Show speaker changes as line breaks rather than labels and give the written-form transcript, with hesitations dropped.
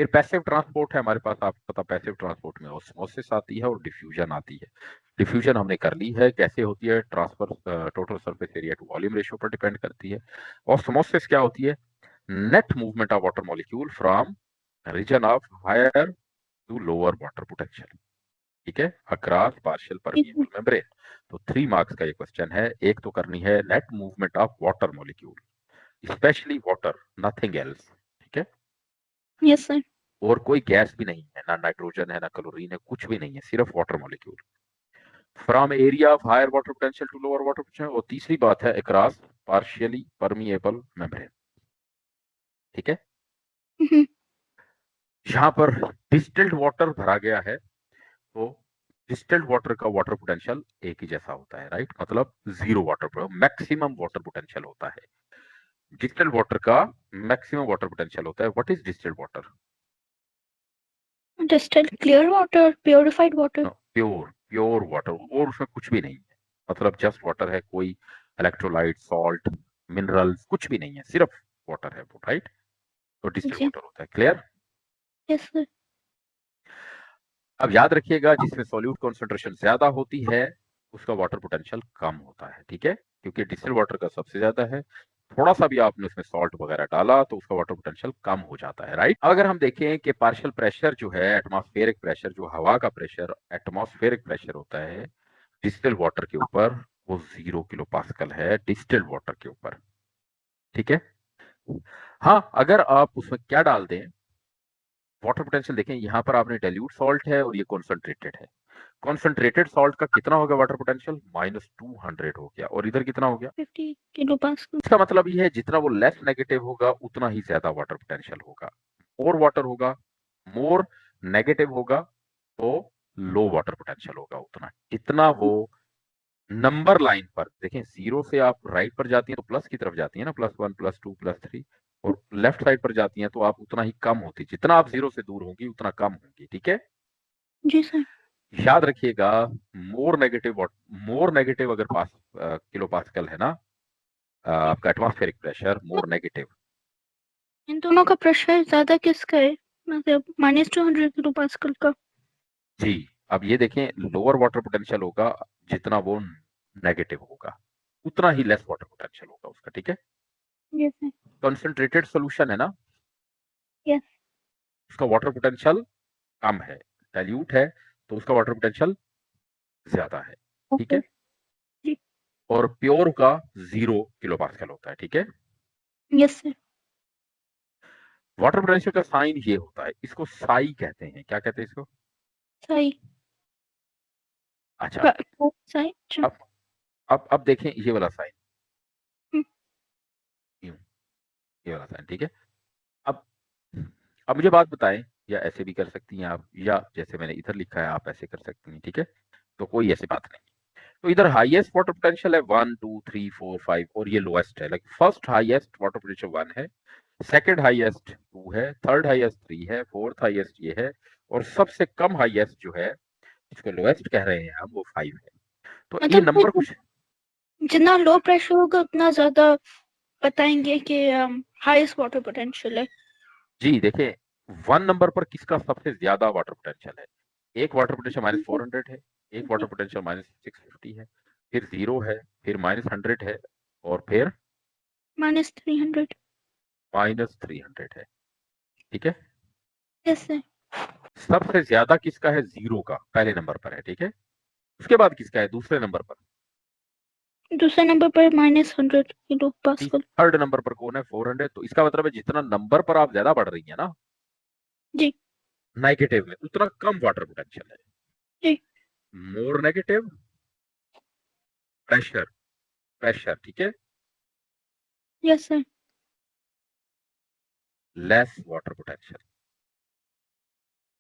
फिर passive transport है हमारे पास, आपको पता पैसिव ट्रांसपोर्ट में ऑस्मोसिस आती है और डिफ्यूजन आती है। डिफ्यूजन हमने कर ली है, कैसे होती है, transfer total surface area to volume ratio पर डिपेंड करती है। ऑस्मोसिस क्या होती है, net movement of water molecule from region of higher to lower water potential, ठीक है, अक्रॉस पार्शियल परमिएबल मेम्ब्रेन। तो 3 मार्क्स का ये क्वेश्चन है। एक तो करनी है net movement of water molecule, specially water, nothing else, ठीक है।
Yes sir.
और कोई गैस भी नहीं है, ना नाइट्रोजन है ना क्लोरीन है, कुछ भी नहीं है, सिर्फ water molecule from area of higher water potential to lower water potential. और तीसरी बात है अक्रॉस पार्शियली परमिएबल मेम्ब्रेन, ठीक है। यहाँ पर डिस्टिल्ड वाटर भरा गया है, तो डिस्टिल्ड वाटर का वाटर पोटेंशियल एक ही जैसा होता है, राइट, मतलब zero water, maximum water potential होता है। डिस्टिल्ड वाटर का मैक्सिमम वाटर पोटेंशियल होता है। What is distilled water?
Distilled clear water, purified water.
Pure pure water, और उसमें कुछ भी नहीं है, मतलब जस्ट वाटर है, कोई इलेक्ट्रोलाइट, सॉल्ट, मिनरल्स कुछ भी नहीं है, सिर्फ वाटर है वो, राइट। तो डिस्टिल्ड
जी।
वाटर होता है। क्लियर?
Yes sir.
अब याद रखिएगा, जिसमें सॉल्यूट कॉन्सेंट्रेशन ज्यादा होती है उसका वाटर पोटेंशियल कम होता है, ठीक है, क्योंकि डिस्टिल्ड वाटर का सबसे ज्यादा है। थोड़ा सा भी आपने उसमें सॉल्ट वगैरह डाला तो उसका वाटर पोटेंशियल कम हो जाता है, राइट। अगर हम देखें कि पार्शियल प्रेशर जो है, एटमॉस्फेरिक प्रेशर, जो हवा का प्रेशर एटमॉस्फेरिक प्रेशर होता है डिस्टिल्ड वाटर के ऊपर, वो 0 किलो पास्कल है डिस्टिल्ड वाटर के ऊपर, ठीक है। हाँ, अगर आप उसमें क्या डाल दें, वाटर पोटेंशियल देखें, यहां पर आपने डाइल्यूट सॉल्ट है और ये कॉन्सेंट्रेटेड है। कॉन्सेंट्रेटेड सॉल्ट का कितना हो गया वाटर पोटेंशियल? -200 हो गया। और इधर कितना हो गया?
50 किलो पास्कल।
इसका मतलब ये है जितना वो लेस नेगेटिव होगा उतना ही ज्यादा वाटर पोटेंशियल होगा। मोर वाटर होगा, मोर नेगेटिव होगा, तो लो वाटर पोटेंशियल होगा उतना। जितना वो नंबर लाइन पर देखें, 0 से आप राइट पर जाती हैं तो प्लस की तरफ जाती है ना, +1 +2 +3, और लेफ्ट साइड पर जाती हैं तो आप उतना ही कम होती, जितना आप 0 से दूर होंगी उतना कम होंगी, ठीक है।
जी सर।
याद रखिएगा, मोर नेगेटिव अगर किलो पास्कल है ना, आपका एटमॉस्फेरिक प्रेशर मोर नेगेटिव।
इन दोनों का प्रेशर ज्यादा किसका है, मतलब -200 किलो पास्कल का?
जी, अब ये देखें, लोअर वाटर पोटेंशियल होगा, जितना वो नेगेटिव होगा उतना ही लेस वाटर पोटेंशियल होगा उसका, ठीक है।
Yes sir.
कंसंट्रेटेड सोल्यूशन है ना,
यस।
उसका वाटर पोटेंशियल कम है। डाइल्यूट है तो उसका वाटर पोटेंशियल ज्यादा है, ठीक
ओके।
है।
जी।
और प्योर का 0 किलो पास्कल होता है, ठीक है।
Yes sir.
वाटर पोटेंशियल का साइन ये होता है, इसको साई कहते हैं। क्या कहते हैं इसको?
सही।
अच्छा,
सही। अच्छा।
अब अब देखें ये वाला साइन,
हम्म,
यूं, ये वाला साइन, ठीक है। अब अब मुझे बात बताएं, या ऐसे भी कर सकती हैं आप, या जैसे मैंने इधर लिखा है आप ऐसे कर सकती हैं, ठीक है। तो कोई ऐसी बात नहीं। तो इधर हाईएस्ट वाटर पोटेंशियल है 1 2 3 4 5, और ये लोएस्ट है, like first highest water potential 1 है, सेकंड हाईएस्ट 2 है, थर्ड हाईएस्ट 3 है, फोर्थ हाईएस्ट ये है, और सबसे कम हाईएस्ट जो है, जिसको लोएस्ट कह रहे हैं हम, वो 5 है। तो ये नंबर
मतलब
कुछ,
जितना लो प्रेशर होगा उतना ज्यादा बताएंगे कि हाईएस्ट वाटर पोटेंशियल है।
जी देखिए, 1 नंबर पर किसका सबसे ज्यादा वाटर पोटेंशियल है? एक वाटर पोटेंशियल -400 है, एक वाटर पोटेंशियल -650 है, फिर 0 है, फिर -100 है, और फिर
-300।
-300 है, ठीक है।
Yes sir.
सबसे ज्यादा किसका है? 0 का पहले नंबर पर है, ठीक है। उसके बाद किसका है? दूसरे नंबर पर।
दूसरे नंबर पर -100 किलो पास्कल।
थर्ड नंबर पर कौन है? 400। तो इसका मतलब है जितना नंबर पर आप ज्यादा बढ़ रही है ना
जी।
नेगेटिव में, उतना कम वाटर पोटेंशियल है।
जी।
मोर नेगेटिव प्रेशर, प्रेशर, ठीक है,
yes sir.
Less water potential.